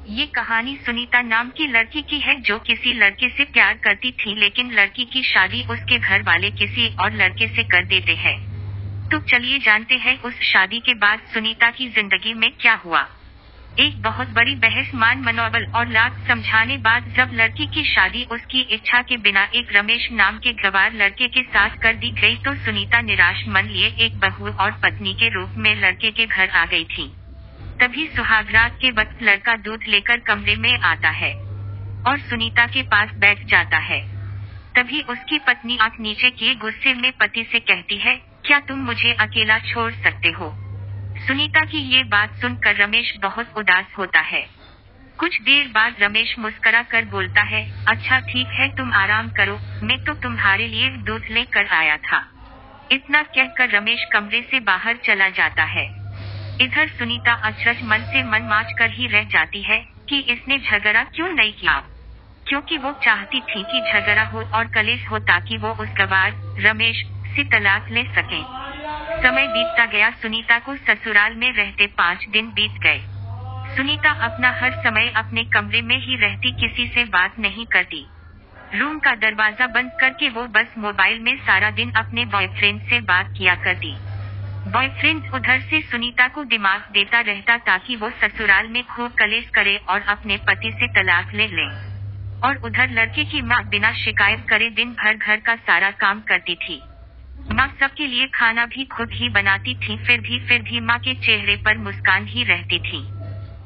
ये कहानी सुनीता नाम की लड़की की है जो किसी लड़के से प्यार करती थी, लेकिन लड़की की शादी उसके घर वाले किसी और लड़के से कर देते हैं। तो चलिए जानते हैं उस शादी के बाद सुनीता की जिंदगी में क्या हुआ। एक बहुत बड़ी बहस मान मनोबल और लाख समझाने बाद जब लड़की की शादी उसकी इच्छा के बिना एक रमेश नाम के गवार लड़के के साथ कर दी गई, तो सुनीता निराश मन लिए एक बहू और पत्नी के रूप में लड़के के घर आ गई थी। तभी सुहागरात के वक्त लड़का दूध लेकर कमरे में आता है और सुनीता के पास बैठ जाता है। तभी उसकी पत्नी आंख नीचे किए गुस्से में पति से कहती है, क्या तुम मुझे अकेला छोड़ सकते हो। सुनीता की ये बात सुनकर रमेश बहुत उदास होता है। कुछ देर बाद रमेश मुस्कुरा कर बोलता है, अच्छा ठीक है, तुम आराम करो, मैं तो तुम्हारे लिए दूध लेकर आया था। इतना कहकर रमेश कमरे से बाहर चला जाता है। इधर सुनीता अचरज मन से मन माच कर ही रह जाती है कि इसने झगड़ा क्यों नहीं किया, क्योंकि वो चाहती थी कि झगड़ा हो और कलेश हो ताकि वो उस गवार रमेश से तलाक ले सके। समय बीतता गया। सुनीता को ससुराल में रहते 5 दिन बीत गए। सुनीता अपना हर समय अपने कमरे में ही रहती, किसी से बात नहीं करती। रूम का दरवाजा बंद करके वो बस मोबाइल में सारा दिन अपने बॉयफ्रेंड से बात किया करती। बॉयफ्रेंड उधर से सुनीता को दिमाग देता रहता ताकि वो ससुराल में खूब कलेश करे और अपने पति से तलाक ले ले। और उधर लड़के की माँ बिना शिकायत करे दिन भर घर का सारा काम करती थी। माँ सबके लिए खाना भी खुद ही बनाती थी, फिर भी माँ के चेहरे पर मुस्कान ही रहती थी।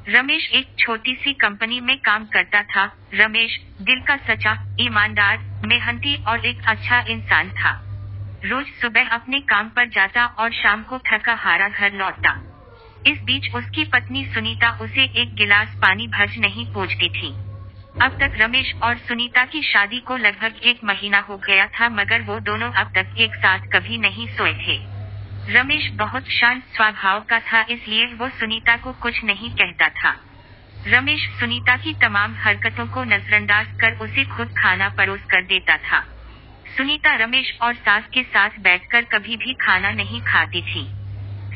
रमेश एक छोटी सी कंपनी में काम करता था। रमेश दिल का सच्चा, ईमानदार, मेहनती और एक अच्छा इंसान था। रोज सुबह अपने काम पर जाता और शाम को थका हारा घर लौटता। इस बीच उसकी पत्नी सुनीता उसे एक गिलास पानी भर नहीं पूछती थी। अब तक रमेश और सुनीता की शादी को लगभग 1 महीना हो गया था, मगर वो दोनों अब तक एक साथ कभी नहीं सोए थे। रमेश बहुत शांत स्वभाव का था, इसलिए वो सुनीता को कुछ नहीं कहता था। रमेश सुनीता की तमाम हरकतों को नजरअंदाज कर उसे खुद खाना परोस कर देता था। सुनीता रमेश और सास के साथ बैठकर कभी भी खाना नहीं खाती थी।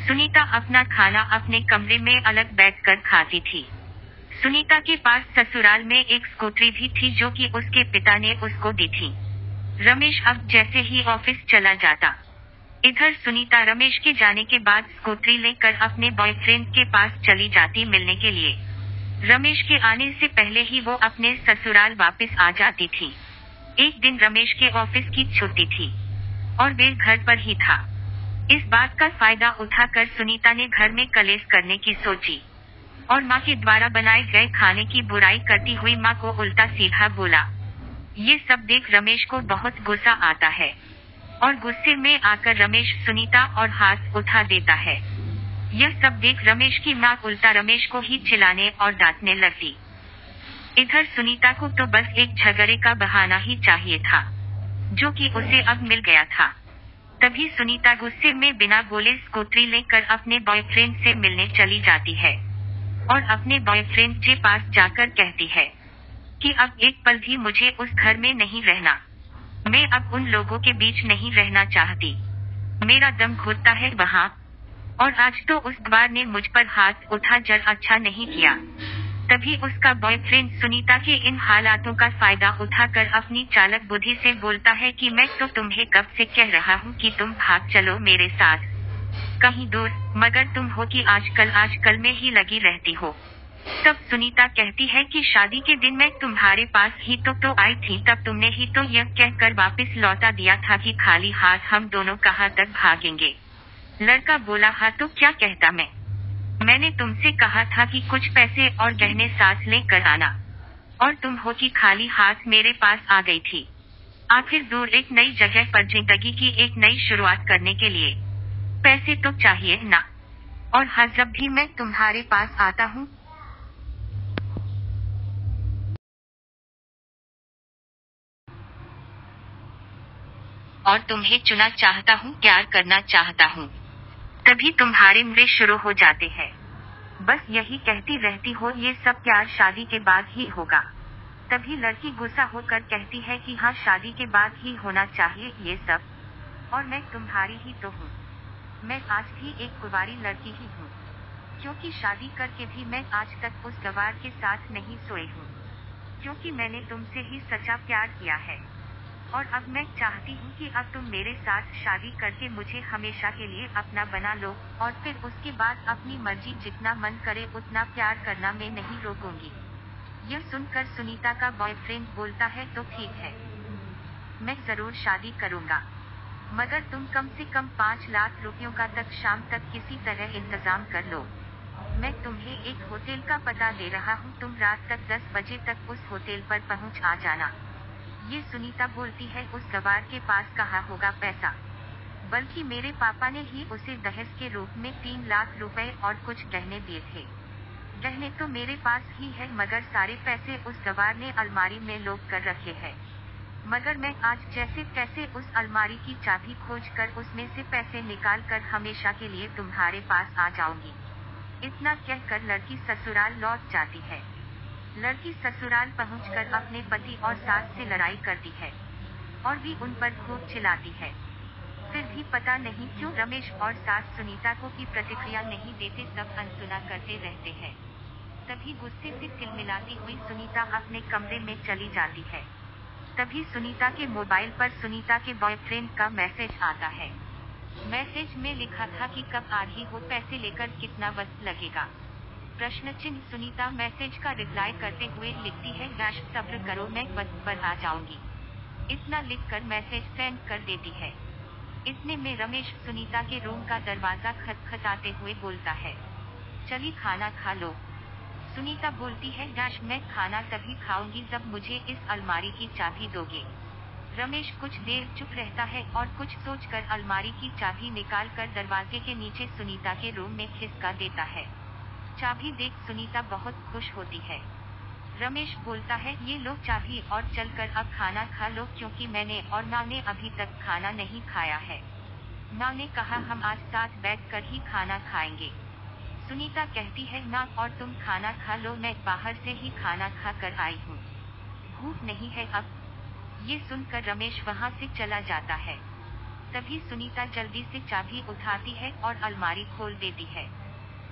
सुनीता अपना खाना अपने कमरे में अलग बैठकर खाती थी। सुनीता के पास ससुराल में एक स्कूटरी भी थी जो कि उसके पिता ने उसको दी थी। रमेश अब जैसे ही ऑफिस चला जाता, इधर सुनीता रमेश के जाने के बाद स्कूटरी लेकर अपने बॉयफ्रेंड के पास चली जाती मिलने के लिए। रमेश के आने से पहले ही वो अपने ससुराल वापस आ जाती थी। एक दिन रमेश के ऑफिस की छुट्टी थी और वे घर पर ही था। इस बात का फायदा उठाकर सुनीता ने घर में कलेश करने की सोची और माँ के द्वारा बनाए गए खाने की बुराई करती हुई माँ को उल्टा सीधा बोला। ये सब देख रमेश को बहुत गुस्सा आता है और गुस्से में आकर रमेश सुनीता और हाथ उठा देता है। यह सब देख रमेश की माँ उल्टा रमेश को ही चिल्लाने और डांटने लगती। इधर सुनीता को तो बस एक झगड़े का बहाना ही चाहिए था, जो कि उसे अब मिल गया था। तभी सुनीता गुस्से में बिना बोले स्कूटरी लेकर अपने बॉयफ्रेंड से मिलने चली जाती है और अपने बॉयफ्रेंड के पास जाकर कहती है कि अब एक पल भी मुझे उस घर में नहीं रहना। मैं अब उन लोगों के बीच नहीं रहना चाहती। मेरा दम घुटता है वहाँ, और आज तो उस गवार ने मुझ पर हाथ उठा जर अच्छा नहीं किया। तभी उसका बॉयफ्रेंड सुनीता के इन हालातों का फायदा उठाकर अपनी चालक बुद्धि से बोलता है कि मैं तो तुम्हें कब से कह रहा हूँ कि तुम भाग चलो मेरे साथ कहीं दूर, मगर तुम हो कि आजकल में ही लगी रहती हो। तब सुनीता कहती है कि शादी के दिन मैं तुम्हारे पास ही तो आई थी, तब तुमने ही तो यह कहकर वापस लौटा दिया था कि खाली हाथ हम दोनों कहाँ तक भागेंगे। लड़का बोला, हाँ तो क्या कहता मैंने तुमसे कहा था कि कुछ पैसे और गहने साथ लेकर आना, और तुम हो कि खाली हाथ मेरे पास आ गई थी। आखिर दूर एक नई जगह पर जिंदगी की एक नई शुरुआत करने के लिए पैसे तो चाहिए ना। और हाँ, जब भी मैं तुम्हारे पास आता हूँ और तुम्हें चुना चाहता हूँ, प्यार करना चाहता हूँ, तभी तुम्हारे मरे शुरू हो जाते हैं। बस यही कहती रहती हो, ये सब प्यार शादी के बाद ही होगा। तभी लड़की गुस्सा होकर कहती है कि हाँ, शादी के बाद ही होना चाहिए ये सब, और मैं तुम्हारी ही तो हूँ। मैं आज भी एक कुंवारी लड़की ही हूँ। क्योंकि शादी करके भी मैं आज तक उस गवार के साथ नहीं सोई हूँ, क्योंकि मैंने तुमसे ही सच्चा प्यार किया है। और अब मैं चाहती हूँ कि अब तुम मेरे साथ शादी करके मुझे हमेशा के लिए अपना बना लो, और फिर उसके बाद अपनी मर्जी जितना मन करे उतना प्यार करना मैं नहीं रोकूंगी। यह सुनकर सुनीता का बॉयफ्रेंड बोलता है, तो ठीक है, मैं जरूर शादी करूंगा, मगर तुम कम से कम 5 लाख रुपयों का तक शाम तक किसी तरह इंतजाम कर लो। मैं तुम्हें एक होटल का पता दे रहा हूँ, तुम रात तक 10 बजे तक उस होटल पर पहुँच आ जाना। ये सुनीता बोलती है, उस गवार के पास कहाँ होगा पैसा, बल्कि मेरे पापा ने ही उसे दहेज के रूप में 3 लाख रुपए और कुछ गहने दिए थे। गहने तो मेरे पास ही है, मगर सारे पैसे उस गवार ने अलमारी में लोग कर रखे हैं। मगर मैं आज जैसे तैसे उस अलमारी की चाबी खोजकर उसमें से पैसे निकाल कर हमेशा के लिए तुम्हारे पास आ जाऊंगी। इतना कहकर लड़की ससुराल लौट जाती है। लड़की ससुराल पहुंचकर अपने पति और सास से लड़ाई करती है और भी उन पर खूब चिल्लाती है। फिर भी पता नहीं क्यों रमेश और सास सुनीता को की प्रतिक्रिया नहीं देते, सब अनसुना करते रहते हैं। तभी गुस्से से तिलमिलाती हुई सुनीता अपने कमरे में चली जाती है। तभी सुनीता के मोबाइल पर सुनीता के बॉयफ्रेंड का मैसेज आता है। मैसेज में लिखा था कि कब आ रही हो, पैसे लेकर कितना वक्त लगेगा, प्रश्न चिन्ह। सुनीता मैसेज का रिप्लाई करते हुए लिखती है, डैश सब्र करो, मैं वक्त पर आ जाऊंगी। इतना लिखकर मैसेज सेंड कर देती है। इतने में रमेश सुनीता के रूम का दरवाजा खटखटाते हुए बोलता है, चली खाना खा लो। सुनीता बोलती है, डैश मैं खाना तभी खाऊंगी जब मुझे इस अलमारी की चाबी दोगे। रमेश कुछ देर चुप रहता है और कुछ सोचकर अलमारी की चाबी निकालकर दरवाजे के नीचे सुनीता के रूम में खिसका देता है। चाबी देख सुनीता बहुत खुश होती है। रमेश बोलता है, ये लो चाबी और चलकर अब खाना खा लो, क्योंकि मैंने और माँ ने अभी तक खाना नहीं खाया है। माँ ने कहा हम आज साथ बैठकर ही खाना खाएंगे। सुनीता कहती है, माँ और तुम खाना खा लो, मैं बाहर से ही खाना खा कर आई हूँ, भूख नहीं है अब। ये सुनकर रमेश वहाँ से चला जाता है। तभी सुनीता जल्दी से चाबी उठाती है और अलमारी खोल देती है।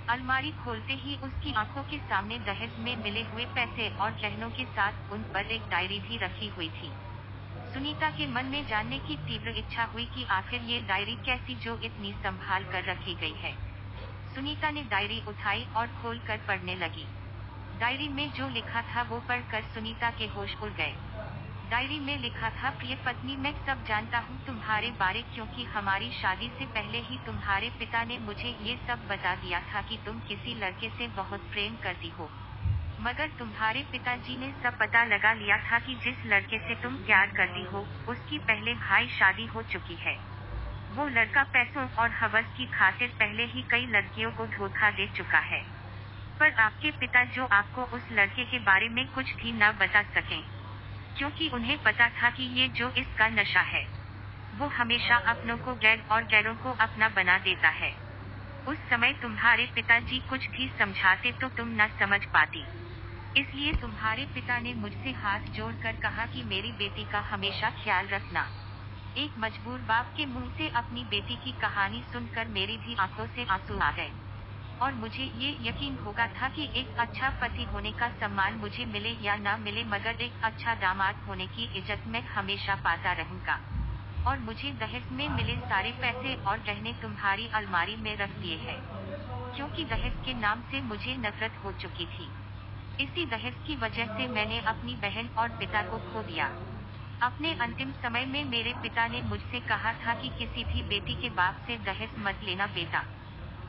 अलमारी खोलते ही उसकी आंखों के सामने दहेज में मिले हुए पैसे और गहनों के साथ उन पर एक डायरी भी रखी हुई थी। सुनीता के मन में जानने की तीव्र इच्छा हुई कि आखिर ये डायरी कैसी जो इतनी संभाल कर रखी गई है। सुनीता ने डायरी उठाई और खोलकर पढ़ने लगी। डायरी में जो लिखा था वो पढ़कर सुनीता के होश उड़ गए। डायरी में लिखा था, प्रिय पत्नी, मैं सब जानता हूँ तुम्हारे बारे, क्योंकि हमारी शादी से पहले ही तुम्हारे पिता ने मुझे ये सब बता दिया था कि तुम किसी लड़के से बहुत प्रेम करती हो। मगर तुम्हारे पिताजी ने सब पता लगा लिया था कि जिस लड़के से तुम प्यार करती हो उसकी पहले भाई शादी हो चुकी है। वो लड़का पैसों और हवस की खातिर पहले ही कई लड़कियों को धोखा दे चुका है। पर आपके पिता जो आपको उस लड़के के बारे में कुछ भी न बता सके, क्योंकि उन्हें पता था कि ये जो इसका नशा है वो हमेशा अपनों को गैर और गैरों को अपना बना देता है। उस समय तुम्हारे पिताजी कुछ भी समझाते तो तुम न समझ पाती, इसलिए तुम्हारे पिता ने मुझसे हाथ जोड़कर कहा कि मेरी बेटी का हमेशा ख्याल रखना। एक मजबूर बाप के मुंह से अपनी बेटी की कहानी सुनकर मेरी भी आंखों से आंसू आ गए, और मुझे ये यकीन होगा था कि एक अच्छा पति होने का सम्मान मुझे मिले या न मिले, मगर एक अच्छा दामाद होने की इज्जत मैं हमेशा पाता रहूंगा। और मुझे दहेज में मिले सारे पैसे और गहने तुम्हारी अलमारी में रख दिए हैं, क्योंकि दहेज के नाम से मुझे नफरत हो चुकी थी। इसी दहेज की वजह से मैंने अपनी बहन और पिता को खो दिया। अपने अंतिम समय में मेरे पिता ने मुझसे कहा था कि किसी भी बेटी के बाप से दहेज मत लेना बेटा।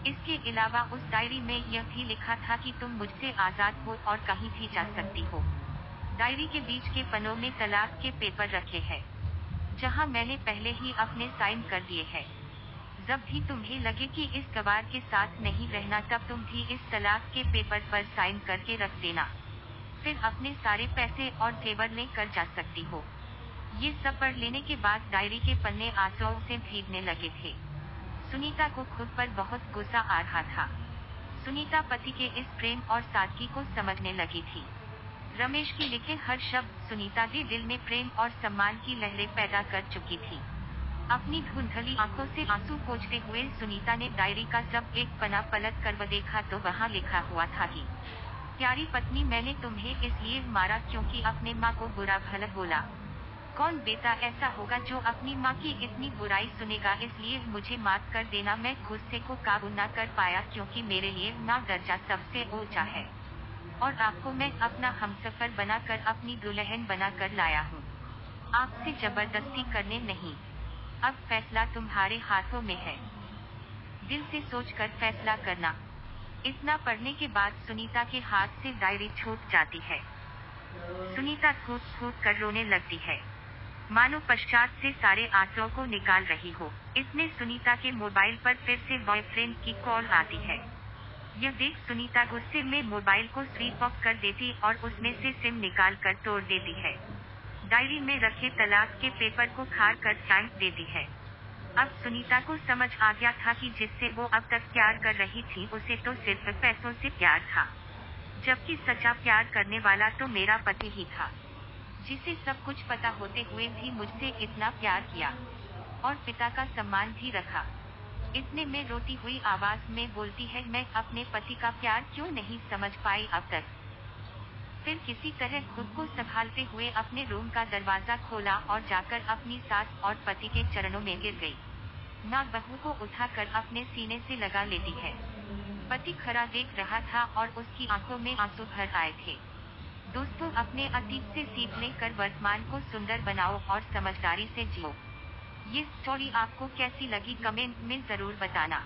इसके अलावा उस डायरी में यह भी लिखा था कि तुम मुझसे आजाद हो और कहीं भी जा सकती हो। डायरी के बीच के पन्नों में तलाक के पेपर रखे हैं, जहां मैंने पहले ही अपने साइन कर दिए हैं। जब भी तुम्हें लगे कि इस गवार के साथ नहीं रहना, तब तुम भी इस तलाक के पेपर पर साइन करके रख देना, फिर अपने सारे पैसे और जेवर लेकर जा सकती हो। ये सब पढ़ लेने के बाद डायरी के पन्ने आंसुओं से भीगने लगे थे। सुनीता को खुद पर बहुत गुस्सा आ रहा था। सुनीता पति के इस प्रेम और सादगी को समझने लगी थी। रमेश के लिखे हर शब्द सुनीता के दिल में प्रेम और सम्मान की लहरें पैदा कर चुकी थी। अपनी धुंधली आंखों से आंसू पोंछते हुए सुनीता ने डायरी का जब एक पन्ना पलट कर देखा तो वहाँ लिखा हुआ था कि प्यारी पत्नी, मैंने तुम्हें इसलिए मारा क्योंकि अपने माँ को बुरा भला बोला। कौन बेटा ऐसा होगा जो अपनी माँ की इतनी बुराई सुनेगा, इसलिए मुझे माफ कर देना। मैं गुस्से को काबू न कर पाया क्योंकि मेरे लिए माँ दर्जा सबसे ऊंचा है और आपको मैं अपना हमसफर बनाकर अपनी दुल्हन बनाकर लाया हूँ, आपसे जबरदस्ती करने नहीं। अब फैसला तुम्हारे हाथों में है, दिल से सोचकर फैसला करना। इतना पढ़ने के बाद सुनीता के हाथ से डायरी छूट जाती है। सुनीता कूद कूद कर रोने लगती है, मानो पश्चात से सारे आंसुओं को निकाल रही हो। इतने सुनीता के मोबाइल पर फिर से बॉयफ्रेंड की कॉल आती है। यह देख सुनीता गुस्से में मोबाइल को स्विच ऑफ कर देती और उसमें से सिम निकाल कर तोड़ देती है। डायरी में रखे तलाक के पेपर को फाड़ कर फेंक देती है। अब सुनीता को समझ आ गया था कि जिससे वो अब तक प्यार कर रही थी उसे तो सिर्फ पैसों से प्यार था, जबकि सच्चा प्यार करने वाला तो मेरा पति ही था, जिसे सब कुछ पता होते हुए भी मुझसे इतना प्यार किया और पिता का सम्मान भी रखा। इतने में रोती हुई आवाज में बोलती है, मैं अपने पति का प्यार क्यों नहीं समझ पाई अब तक। फिर किसी तरह खुद को संभालते हुए अपने रूम का दरवाजा खोला और जाकर अपनी सास और पति के चरणों में गिर गई। माँ बहू को उठाकर अपने सीने से लगा लेती है। पति खड़ा देख रहा था और उसकी आंखों में आंसू भर आए थे। दोस्तों, अपने अतीत से सीख लेकर वर्तमान को सुंदर बनाओ और समझदारी से जियो। ये स्टोरी आपको कैसी लगी कमेंट में जरूर बताना।